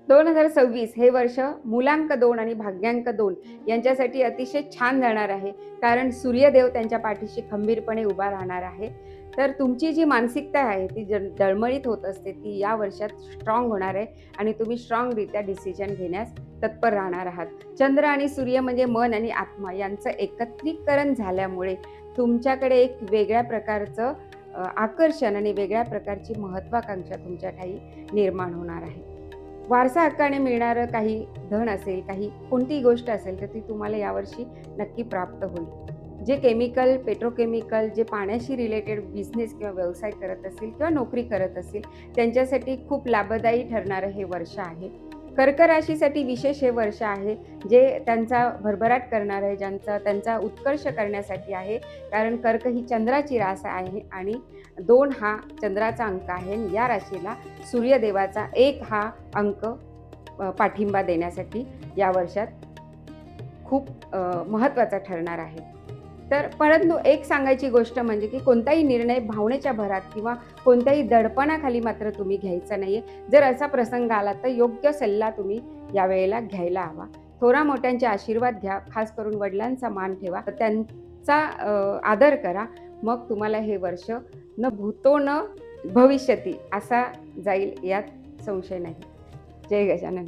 2026 हे वर्ष मूलांक 2 आणि भाग्यांक 2 यांच्यासाठी अतिशय छान जाणार आहे. कारण सूर्यदेव त्यांच्या पाठीशी खंबीरपणे उभा राहणार आहे. तर तुमची जी मानसिकता आहे ती डळमळीत होत असते ती या वर्षात स्ट्रॉंग होणार आहे आणि तुम्ही स्ट्रॉंगरित्या डिसिजन घेण्यास तत्पर राहणार आहात. चंद्र आणि सूर्य म्हणजे मन आणि आत्मा यांचं एकत्रीकरण झाल्यामुळे तुमच्याकडे एक वेगळ्या प्रकारचं आकर्षण आणि वेगळ्या प्रकारची महत्त्वाकांक्षा तुमच्या ठायी निर्माण होणार आहे. वारसा हक्काने मिळणारं काही धन असेल, काही कोणतीही गोष्ट असेल तर ती तुम्हाला यावर्षी नक्की प्राप्त होईल. जे केमिकल, पेट्रोकेमिकल, जे पाण्याशी रिलेटेड बिझनेस किंवा व्यवसाय करत असतील किंवा नोकरी करत असतील त्यांच्यासाठी खूप लाभदायी ठरणारं हे वर्ष आहे. कर्क राशीसाठी विशेष हे वर्ष आहे, जे त्यांचा भरभराट करणार आहे, त्यांचा उत्कर्ष करण्यासाठी आहे. कारण कर्क ही चंद्राची रास आहे आणि 2 हा चंद्राचा अंक आहे आणि या राशीला सूर्यदेवाचा 1 हा अंक पाठिंबा देण्यासाठी या वर्षात खूप महत्त्वाचा ठरणार आहे. तर परंतु एक सांगायची गोष्ट म्हणजे की कोणताही निर्णय भावनेच्या भरात किंवा कोणत्याही दडपणाखाली मात्र तुम्ही घ्यायचा नाहीये. जर असा प्रसंग आला तर योग्य सल्ला तुम्ही यावेळेला घ्यायला हवा. थोरा मोठ्यांचे आशीर्वाद घ्या, खास करून वडिलांचा मान ठेवा, त्यांचा आदर करा. मग तुम्हाला हे वर्ष न भूतो न भविष्यती असा जाईल, यात संशय नाही. जय गजानन.